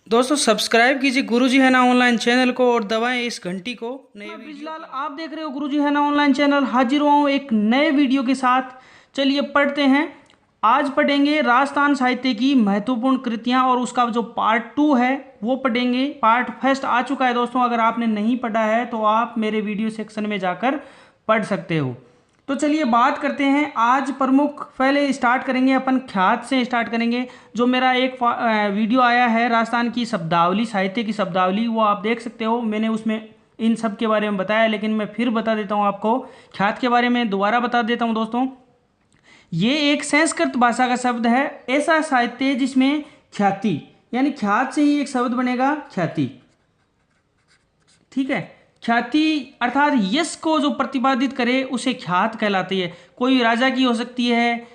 दोस्तों सब्सक्राइब कीजिए गुरुजी है ना ऑनलाइन चैनल को और दबाएं इस घंटी को नए मैं वीडियो ब्रिजलाल, आप देख रहे हो गुरुजी है ना ऑनलाइन चैनल। हाजिर हुआ हूँ एक नए वीडियो के साथ। चलिए पढ़ते हैं। आज पढ़ेंगे राजस्थान साहित्य की महत्वपूर्ण कृतियां और उसका जो पार्ट 2 है वो पढ़ेंगे। पार्ट फर्स्ट आ चुका है दोस्तों, अगर आपने नहीं पढ़ा है तो आप मेरे वीडियो सेक्शन में जाकर पढ़ सकते हो। तो चलिए बात करते हैं। आज प्रमुख पहले स्टार्ट करेंगे अपन ख्यात से स्टार्ट करेंगे। जो मेरा एक वीडियो आया है राजस्थान की शब्दावली, साहित्य की शब्दावली, वो आप देख सकते हो। मैंने उसमें इन सब के बारे में बताया, लेकिन मैं फिर बता देता हूँ आपको। ख्यात के बारे में दोबारा बता देता हूँ दोस्तों। ये एक संस्कृत भाषा का शब्द है, ऐसा साहित्य जिसमें ख्याति यानी ख्यात से ही एक शब्द बनेगा ख्याति। ठीक है। ख्याति अर्थात यश को जो प्रतिपादित करे उसे ख्यात कहलाती है। कोई राजा की हो सकती है,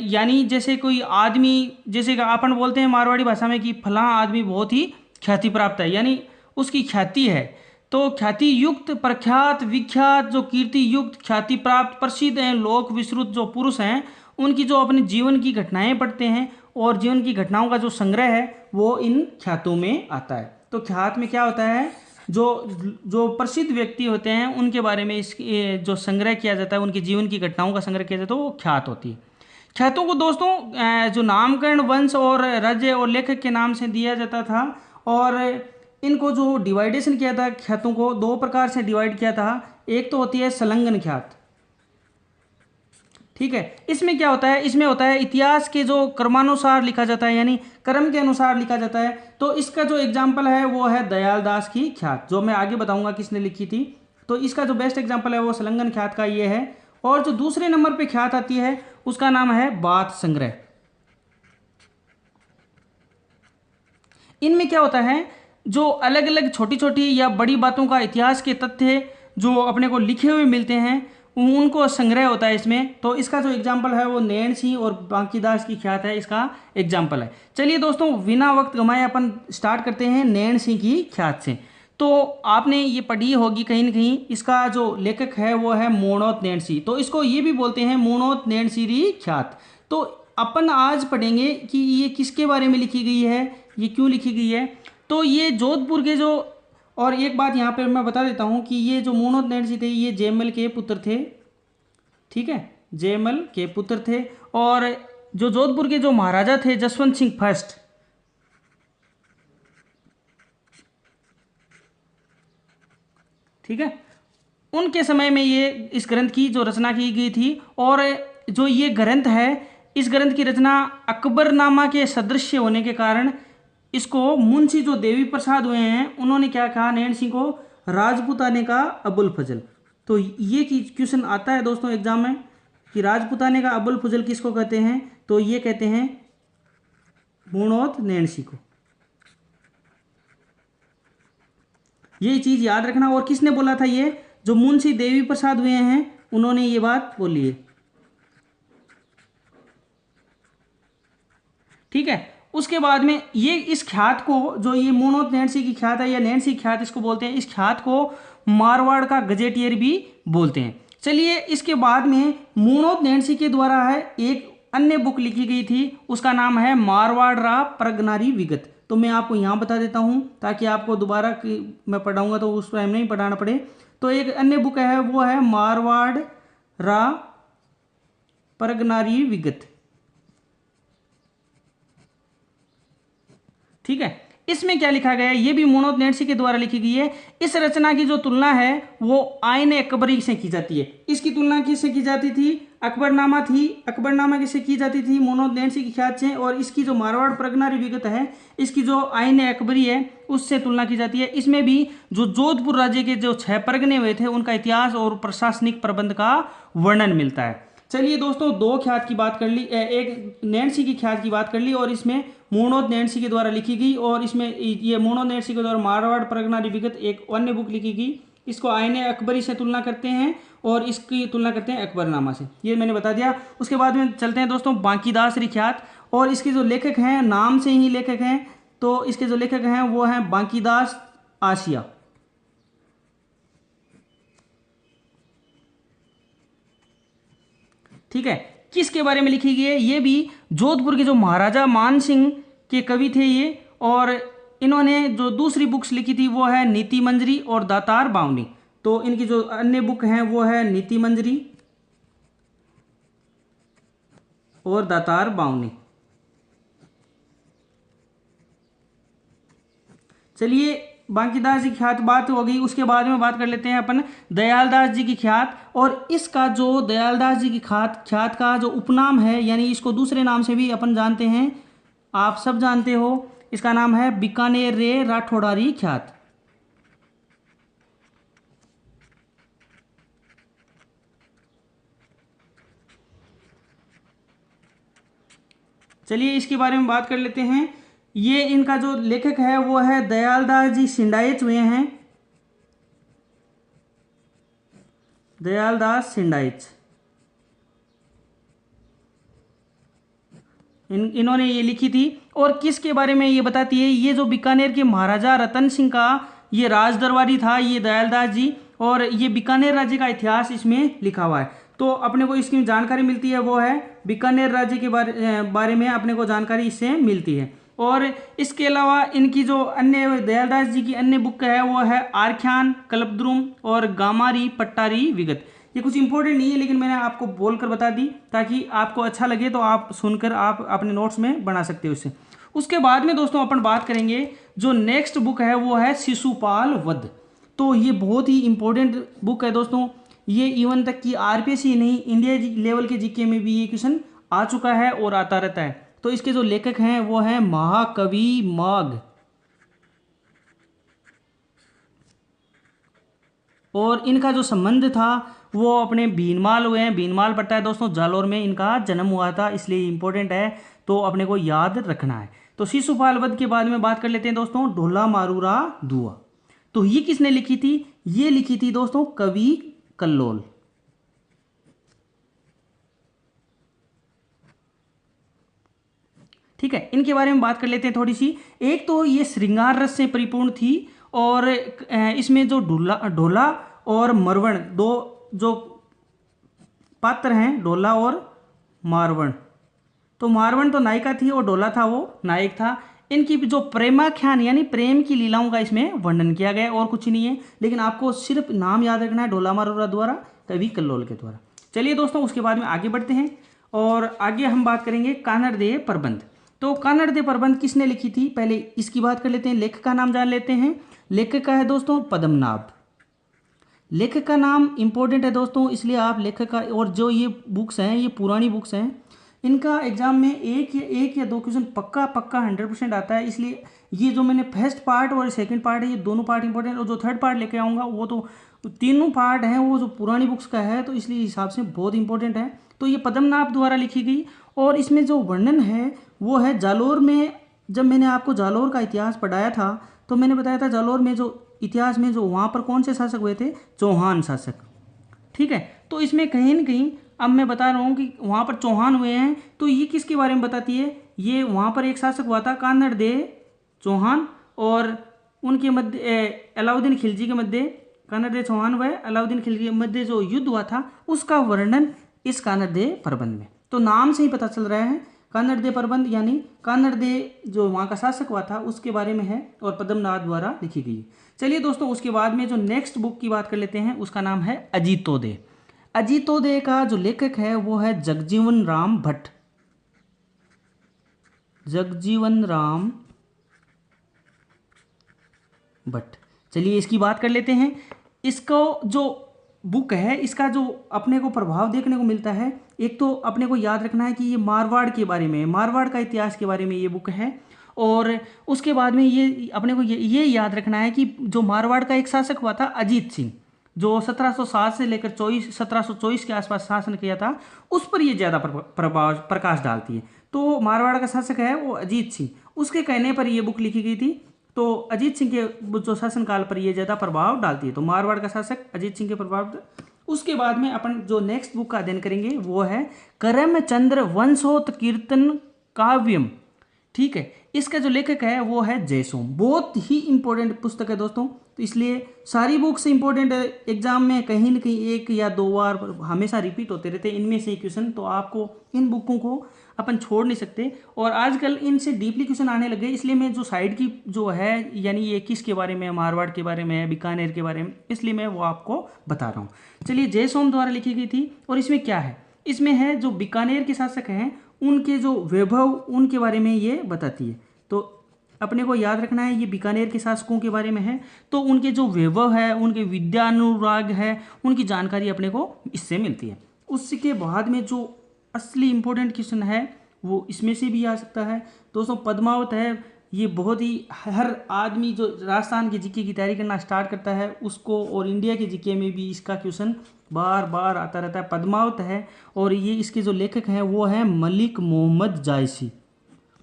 यानी जैसे कोई आदमी, जैसे कि अपन बोलते हैं मारवाड़ी भाषा में कि फलां आदमी बहुत ही ख्याति प्राप्त है, यानी उसकी ख्याति है। तो ख्याति युक्त, प्रख्यात, विख्यात, जो कीर्ति युक्त, ख्याति प्राप्त, प्रसिद्ध हैं, लोक विश्रुत जो पुरुष हैं, उनकी जो अपने जीवन की घटनाएं पढ़ते हैं और जीवन की घटनाओं का जो संग्रह है वो इन ख्यातों में आता है। तो ख्यात में क्या होता है, जो जो प्रसिद्ध व्यक्ति होते हैं उनके बारे में इस जो संग्रह किया जाता है, उनके जीवन की घटनाओं का संग्रह किया जाता है, वो ख्यात होती है। ख्यातों को दोस्तों जो नामकरण वंश और राज्य और लेखक के नाम से दिया जाता था। और इनको जो डिवाइडेशन किया था, ख्यातों को दो प्रकार से डिवाइड किया था। एक तो होती है संलग्न ख्यात। ठीक है। इसमें क्या होता है, इसमें होता है इतिहास के जो क्रमानुसार लिखा जाता है, यानी क्रम के अनुसार लिखा जाता है। तो इसका जो एग्जाम्पल है वो है दयाल दास की ख्यात, जो मैं आगे बताऊंगा किसने लिखी थी। तो इसका जो बेस्ट एग्जाम्पल है वो संलग्न ख्यात का ये है। और जो दूसरे नंबर पे ख्यात आती है उसका नाम है बात संग्रह। इनमें क्या होता है, जो अलग अलग छोटी छोटी या बड़ी बातों का इतिहास के तथ्य जो अपने को लिखे हुए मिलते हैं उनको संग्रह होता है इसमें। तो इसका जो एग्जाम्पल है वो नैन सिंह और बांकीदास की ख्यात है, इसका एग्जाम्पल है। चलिए दोस्तों बिना वक्त गंवाए अपन स्टार्ट करते हैं नैन सिंह की ख्यात से। तो आपने ये पढ़ी होगी कहीं ना कहीं। इसका जो लेखक है वो है मोणोत नैणसी, तो इसको ये भी बोलते हैं मोणोत नैणसीरी ख्यात। तो अपन आज पढ़ेंगे कि ये किसके बारे में लिखी गई है, ये क्यों लिखी गई है। तो ये जोधपुर के जो, और एक बात यहाँ पे मैं बता देता हूँ कि ये जो मोणोत नैणसी थे ये जयमल के पुत्र थे। ठीक है, जयमल के पुत्र थे। और जो जोधपुर के जो महाराजा थे जसवंत सिंह फर्स्ट, ठीक है, उनके समय में ये इस ग्रंथ की जो रचना की गई थी। और जो ये ग्रंथ है, इस ग्रंथ की रचना अकबरनामा के सदृश्य होने के कारण इसको मुंशी जो देवी प्रसाद हुए हैं उन्होंने क्या कहा नैन सिंह को, राजपूताने का अबुल फजल। तो ये क्वेश्चन आता है दोस्तों एग्जाम में कि राजपूताने का अबुल फजल किसको कहते हैं, तो ये कहते हैं मूणोत नैन सिंह को। ये चीज याद रखना। और किसने बोला था, ये जो मुंशी देवी प्रसाद हुए हैं उन्होंने ये बात बोली है। ठीक है। उसके बाद में ये इस ख्यात को, जो ये मोनोत नैणसी की ख्यात है या नैणसी ख्यात इसको बोलते हैं, इस ख्यात को मारवाड़ का गजेटियर भी बोलते हैं। चलिए इसके बाद में मोनोत नैणसी के द्वारा है एक अन्य बुक लिखी गई थी, उसका नाम है मारवाड़ रा प्रगनारी विगत। तो मैं आपको यहाँ बता देता हूँ ताकि आपको दोबारा मैं पढ़ाऊंगा तो उस टाइम नहीं पढ़ाना पड़े। तो एक अन्य बुक है वो है मारवाड़ रा प्रगनारी विगत। ठीक है। इसमें क्या लिखा गया है, ये भी मोनोत नैणसी के द्वारा लिखी गई है। इस रचना की जो तुलना है वो आयन अकबरी से की जाती है। इसकी तुलना किससे की जाती थी, अकबरनामा थी, अकबरनामा किससे की जाती थी, मोनोत नैणसी की ख्यात से। और इसकी जो मारवाड़ प्रगनारी विगत है, इसकी जो आयन अकबरी है उससे तुलना की जाती है। इसमें भी जो जोधपुर राज्य के जो 6 परगने हुए थे उनका इतिहास और प्रशासनिक प्रबंध का वर्णन मिलता है। चलिए दोस्तों दो ख्यात की बात कर ली, एक नैणसी की ख्यात की बात कर ली और इसमें मोणोत नैणसी के द्वारा लिखी गई। और इसमें ये मोणोत नैणसी के द्वारा मारवाड़ प्रगनारी विगत एक अन्य बुक लिखी गई, इसको आयन अकबरी से तुलना करते हैं और इसकी तुलना करते हैं अकबरनामा से, ये मैंने बता दिया। उसके बाद में चलते हैं दोस्तों बांकीदास ख्यात। और इसके जो लेखक हैं नाम से ही लेखक हैं, तो इसके जो लेखक हैं वो हैं बांकीदास आसिया। ठीक है। किसके बारे में लिखी गई है, ये भी जोधपुर के जो महाराजा मान सिंह के कवि थे ये। और इन्होंने जो दूसरी बुक्स लिखी थी वो है नीति मंजरी और दातार बावनी। तो इनकी जो अन्य बुक हैं वो है नीति मंजरी और दातार बावनी। चलिए बांकीदास जी की ख्यात बात हो गई, उसके बाद में बात कर लेते हैं अपन दयालदास जी की ख्यात। और इसका जो दयालदास जी की ख्यात का जो उपनाम है, यानी इसको दूसरे नाम से भी अपन जानते हैं, आप सब जानते हो, इसका नाम है बीकानेर रे राठौड़ारी ख्यात। चलिए इसके बारे में बात कर लेते हैं। ये इनका जो लेखक है वो है दयालदास जी सिंडाइच हुए हैं, दयालदास सिंडाइच। इन्होंने ये लिखी थी और किसके बारे में ये बताती है, ये जो बीकानेर के महाराजा रतन सिंह का ये राज दरबारी था ये दयालदास जी, और ये बीकानेर राज्य का इतिहास इसमें लिखा हुआ है। तो अपने को इसकी जानकारी मिलती है वो है बीकानेर राज्य के बारे में अपने को जानकारी इससे मिलती है। और इसके अलावा इनकी जो अन्य दयालदास जी की अन्य बुक है वो है आख्यान, कल्पद्रुम और गामारी पट्टारी विगत। ये कुछ इंपॉर्टेंट नहीं है लेकिन मैंने आपको बोलकर बता दी ताकि आपको अच्छा लगे, तो आप सुनकर आप अपने नोट्स में बना सकते हो इससे। उसके बाद में दोस्तों अपन बात करेंगे जो नेक्स्ट बुक है वो है शिशुपाल वध। तो ये बहुत ही इंपॉर्टेंट बुक है दोस्तों, ये इवन तक कि आरपीएससी नहीं, इंडिया लेवल के जीके में भी ये क्वेश्चन आ चुका है और आता रहता है। तो इसके जो लेखक हैं वो हैं महाकवि माघ, और इनका जो संबंध था वो अपने भीनमाल हुए हैं, भीनमाल पड़ता है दोस्तों जालोर में इनका जन्म हुआ था, इसलिए इंपॉर्टेंट है, तो अपने को याद रखना है। तो शिशुपाल वध के बाद में बात कर लेते हैं दोस्तों ढोला मारूरा दुआ। तो ये किसने लिखी थी, ये लिखी थी दोस्तों कवि कल्लोल। ठीक है, इनके बारे में बात कर लेते हैं थोड़ी सी। एक तो ये श्रृंगार रस से परिपूर्ण थी और इसमें जो ढोला और मरवण दो जो पात्र हैं, ढोला और मारवण, तो मारवण तो नायिका थी और ढोला था वो नायक था। इनकी जो प्रेमाख्यान यानी प्रेम की लीलाओं का इसमें वर्णन किया गया और कुछ नहीं है, लेकिन आपको सिर्फ नाम याद रखना है ढोला मारूरा द्वारा, कवि कल्लोल के द्वारा। चलिए दोस्तों उसके बाद में आगे बढ़ते हैं और आगे हम बात करेंगे कानड़देव प्रबंध। तो कानड़देव प्रबंध किसने लिखी थी, पहले इसकी बात कर लेते हैं, लेखक का नाम जान लेते हैं। लेखक का है दोस्तों पद्मनाभ। लेखक का नाम इंपॉर्टेंट है दोस्तों, इसलिए आप लेखक का, और जो ये बुक्स हैं ये पुरानी बुक्स हैं, इनका एग्जाम में एक या दो क्वेश्चन पक्का 100% आता है, इसलिए ये जो मैंने फर्स्ट पार्ट और सेकंड पार्ट है ये दोनों पार्ट इंपॉर्टेंट, और जो थर्ड पार्ट लेके आऊँगा वो तो तीनों पार्ट हैं वो जो पुरानी बुक्स का है, तो इसलिए हिसाब से बहुत इंपॉर्टेंट है। तो ये पद्मनाभ द्वारा लिखी गई और इसमें जो वर्णन है वो है जालोर में। जब मैंने आपको जालोर का इतिहास पढ़ाया था तो मैंने बताया था जालोर में जो इतिहास में जो वहाँ पर कौन से शासक हुए थे, चौहान शासक। ठीक है, तो इसमें कहीं न कहीं अब मैं बता रहा हूँ कि वहाँ पर चौहान हुए हैं, तो ये किसके बारे में बताती है, ये वहाँ पर एक शासक हुआ था कानड़देव चौहान, और उनके मध्य अलाउद्दीन खिलजी के मध्य कानड़देव चौहान व अलाउद्दीन खिलजी के मध्य जो युद्ध हुआ था उसका वर्णन इस कानड़देव प्रबंध में। तो नाम से ही पता चल रहा है कानड़देव प्रबंध यानी कानड़देव जो वहाँ का शासक हुआ था उसके बारे में है और पद्मनाभ द्वारा लिखी गई। चलिए दोस्तों उसके बाद में जो नेक्स्ट बुक की बात कर लेते हैं उसका नाम है अजीतोदय। अजीतोदय का जो लेखक है वो है जगजीवन राम भट्ट, जगजीवन राम भट्ट। चलिए इसकी बात कर लेते हैं। इसको जो बुक है इसका जो अपने को प्रभाव देखने को मिलता है, एक तो अपने को याद रखना है कि ये मारवाड़ के बारे में, मारवाड़ का इतिहास के बारे में ये बुक है, और उसके बाद में ये अपने को ये याद रखना है कि जो मारवाड़ का एक शासक हुआ था अजीत सिंह, जो 1707 से लेकर 1724 के आसपास शासन किया था, उस पर ये ज़्यादा प्रकाश डालती है। तो मारवाड़ का शासक है वो अजीत सिंह, उसके कहने पर ये बुक लिखी गई थी, तो अजीत सिंह के जो शासनकाल पर ये ज़्यादा प्रभाव डालती है। तो मारवाड़ का शासक अजीत सिंह के प्रभाव। उसके बाद में अपन जो नेक्स्ट बुक का अध्ययन करेंगे वो है करमचंद्र वंशोत्कीर्तन काव्यम। ठीक है। इसका जो लेखक है वो है जयसोम। बहुत ही इंपॉर्टेंट पुस्तक है दोस्तों, तो इसलिए सारी बुक्स इंपॉर्टेंट है। एग्जाम में कहीं ना कहीं एक या दो बार हमेशा रिपीट होते रहते हैं इनमें से क्वेश्चन, तो आपको इन बुकों को अपन छोड़ नहीं सकते। और आजकल इनसे डीपली क्वेश्चन आने लगे, इसलिए मैं जो साइड की जो है यानी ये किसके बारे में, मारवाड़ के बारे में है, बीकानेर के बारे में, इसलिए मैं वो आपको बता रहा हूँ। चलिए, जयसोम द्वारा लिखी गई थी। और इसमें क्या है, इसमें है जो बीकानेर के शासक हैं उनके जो वैभव उनके बारे में ये बताती है। तो अपने को याद रखना है ये बीकानेर के शासकों के बारे में है, तो उनके जो वैभव है, उनके विद्यानुराग है, उनकी जानकारी अपने को इससे मिलती है। उसके बाद में जो असली इंपॉर्टेंट क्वेश्चन है वो इसमें से भी आ सकता है दोस्तों। पद्मावत है, ये बहुत ही हर आदमी जो राजस्थान के जीके की तैयारी करना स्टार्ट करता है उसको, और इंडिया के जीके में भी इसका क्वेश्चन बार बार आता रहता है। पद्मावत है, और ये इसके जो लेखक हैं वो है मलिक मोहम्मद जायसी।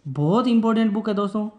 बहुत इंपॉर्टेंट बुक है दोस्तों,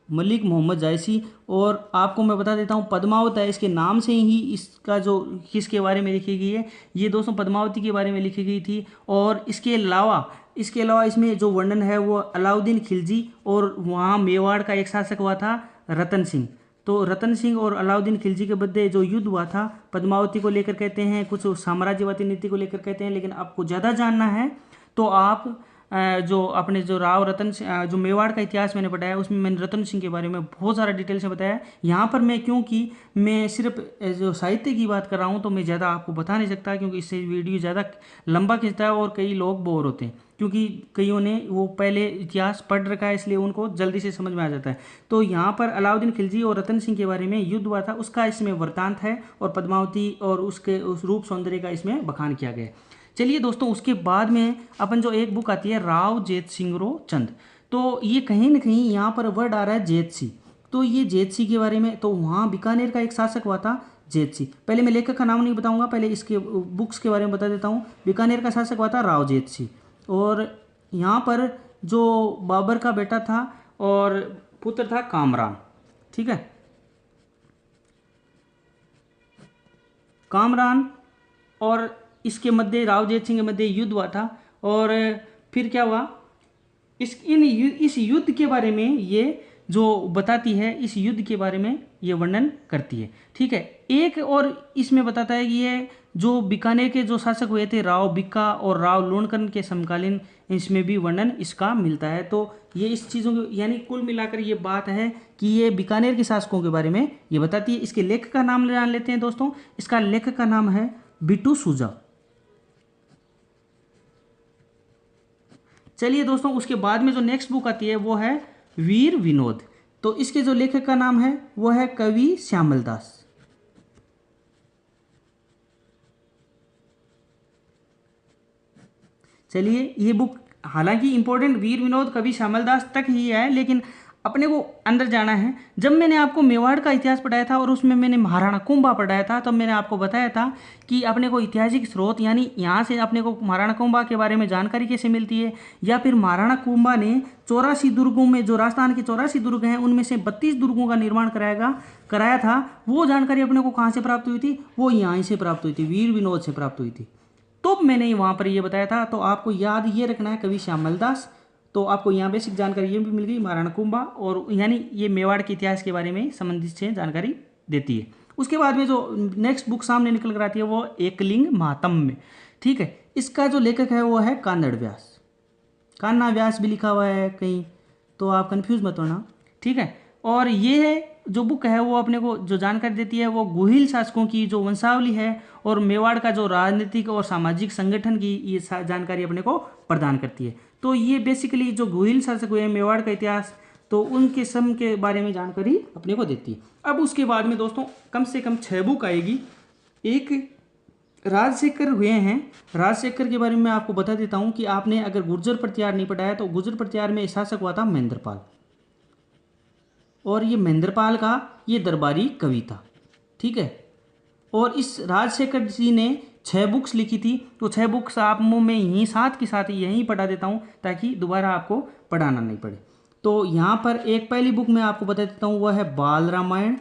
मलिक मोहम्मद जायसी। और आपको मैं बता देता हूँ, पद्मावत है, इसके नाम से ही इसका जो किसके बारे में लिखी गई है, ये दोस्तों पद्मावती के बारे में लिखी गई थी। और इसके अलावा इसमें जो वर्णन है वो अलाउद्दीन खिलजी, और वहाँ मेवाड़ का एक शासक हुआ था रतन सिंह। तो रतन सिंह और अलाउद्दीन खिलजी के मध्य जो युद्ध हुआ था, पद्मावती को लेकर कहते हैं, कुछ साम्राज्यवादी नीति को लेकर कहते हैं। लेकिन आपको ज़्यादा जानना है तो आप जो अपने जो राव रतन सिंह, जो मेवाड़ का इतिहास मैंने बताया उसमें मैंने रतन सिंह के बारे में बहुत सारा डिटेल से बताया। यहाँ पर मैं, क्योंकि मैं सिर्फ जो साहित्य की बात कर रहा हूँ तो मैं ज़्यादा आपको बता नहीं सकता, क्योंकि इससे वीडियो ज़्यादा लंबा खिंचता है और कई लोग बोर होते हैं, क्योंकि कईयों ने वो पहले इतिहास पढ़ रखा है, इसलिए उनको जल्दी से समझ में आ जाता है। तो यहाँ पर अलाउद्दीन खिलजी और रतन सिंह के बारे में युद्ध हुआ था उसका इसमें वृत्तांत है, और पद्मावती और उसके उस रूप सौंदर्य का इसमें बखान किया गया है। चलिए दोस्तों, उसके बाद में अपन जो एक बुक आती है राव जेत सिंह चंद, तो ये कहीं ना कहीं यहाँ पर वर्ड आ रहा है जेत सिंह। तो ये जेत सिंह के बारे में, तो वहाँ बीकानेर का एक शासक हुआ था जेत सिंह। पहले मैं लेखक का नाम नहीं बताऊंगा, पहले इसके बुक्स के बारे में बता देता हूँ। बीकानेर का शासक हुआ था राव जेत सिंह, और यहाँ पर जो बाबर का बेटा था और पुत्र था कामरान, ठीक है, कामरान। और इसके मध्य राव जेत सिंह के मध्य युद्ध हुआ था। और फिर क्या हुआ, इस युद्ध के बारे में ये जो बताती है, इस युद्ध के बारे में ये वर्णन करती है, ठीक है। एक और इसमें बताता है कि ये जो बीकानेर के जो शासक हुए थे राव बिक्का और राव लोणकरण के समकालीन, इसमें भी वर्णन इसका मिलता है। तो ये इस चीज़ों की, यानी कुल मिलाकर ये बात है कि ये बीकानेर के शासकों के बारे में ये बताती है। इसके लेखक का नाम जान लेते हैं दोस्तों। इसका लेखक का नाम है बिट्टू सूजा। चलिए दोस्तों, उसके बाद में जो नेक्स्ट बुक आती है वो है वीर विनोद। तो इसके जो लेखक का नाम है वो है कवि श्यामल दास। चलिए, ये बुक हालांकि इंपॉर्टेंट वीर विनोद कवि श्यामल दास तक ही है, लेकिन अपने को अंदर जाना है। जब मैंने आपको मेवाड़ का इतिहास पढ़ाया था और उसमें मैंने महाराणा कुंभा पढ़ाया था, तब मैंने आपको बताया था कि अपने को ऐतिहासिक स्रोत, यानी यहाँ से अपने को महाराणा कुंभा के बारे में जानकारी कैसे मिलती है, या फिर महाराणा कुंभा ने 84 दुर्गों में, जो राजस्थान के 84 दुर्ग हैं उनमें से 32 दुर्गों का निर्माण कराया था, वो जानकारी अपने को कहाँ से प्राप्त हुई थी, वो यहाँ से प्राप्त हुई थी, वीर विनोद से प्राप्त हुई थी। तो मैंने वहाँ पर ये बताया था। तो आपको याद ये रखना है कवि श्यामल दास। तो आपको यहाँ बेसिक जानकारी ये भी मिल गई, महाराणा कुंभा, और यानी ये मेवाड़ के इतिहास के बारे में संबंधित से जानकारी देती है। उसके बाद में जो नेक्स्ट बुक सामने निकल कर आती है वो एकलिंग महात्म्य, ठीक है। इसका जो लेखक है वो है कानड़ व्यास, कान्हा व्यास भी लिखा हुआ है कहीं, तो आप कंफ्यूज मत होना, ठीक है। और ये है जो बुक है वो अपने को जो जानकारी देती है वो गुहिल शासकों की जो वंशावली है और मेवाड़ का जो राजनीतिक और सामाजिक संगठन की ये जानकारी अपने को प्रदान करती है। तो ये बेसिकली जो गुहिल शासक हुए मेवाड़ का इतिहास, तो उनके सम के बारे में जानकारी अपने को देती है। अब उसके बाद में दोस्तों कम से कम 6 बुक आएगी। एक राजशेखर हुए हैं, राजशेखर के बारे में मैं आपको बता देता हूँ कि आपने अगर गुर्जर प्रतिहार नहीं पढ़ाया तो गुर्जर प्रतिहार में शासक हुआ था महेंद्रपाल, और ये महेंद्रपाल का ये दरबारी कवि था, ठीक है। और इस राजशेखर जी ने 6 बुक्स लिखी थी। तो 6 बुक्स आप मैं यहीं साथ के साथ यहीं पढ़ा देता हूँ ताकि दोबारा आपको पढ़ाना नहीं पड़े। तो यहाँ पर एक पहली बुक मैं आपको बता देता हूँ, वह है बाल रामायण।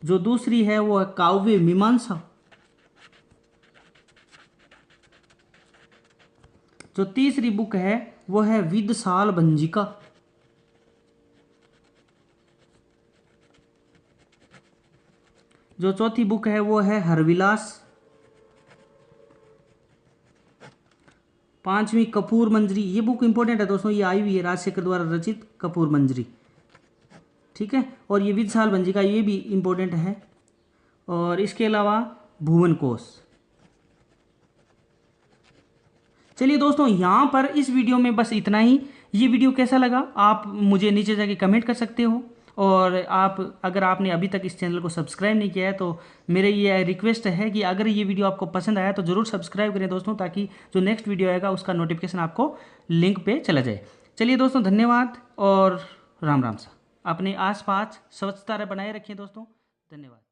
जो दूसरी है वो है काव्य मीमांसा। जो तीसरी बुक है वो है विदसाल भंजिका। जो चौथी बुक है वो है हरविलास। पांचवी कपूर मंजरी। ये बुक इंपॉर्टेंट है दोस्तों, ये आई हुई है राजशेखर द्वारा रचित कपूर मंजरी, ठीक है। और ये विदसाल भंजिका ये भी इंपॉर्टेंट है। और इसके अलावा भुवन कोश। चलिए दोस्तों, यहाँ पर इस वीडियो में बस इतना ही। ये वीडियो कैसा लगा आप मुझे नीचे जाके कमेंट कर सकते हो। और आप अगर आपने अभी तक इस चैनल को सब्सक्राइब नहीं किया है तो मेरे ये रिक्वेस्ट है कि अगर ये वीडियो आपको पसंद आया तो ज़रूर सब्सक्राइब करें दोस्तों, ताकि जो नेक्स्ट वीडियो आएगा उसका नोटिफिकेशन आपको लिंक पे चला जाए। चलिए दोस्तों, धन्यवाद और राम राम सा। अपने आसपास स्वच्छता बनाए रखें दोस्तों। धन्यवाद।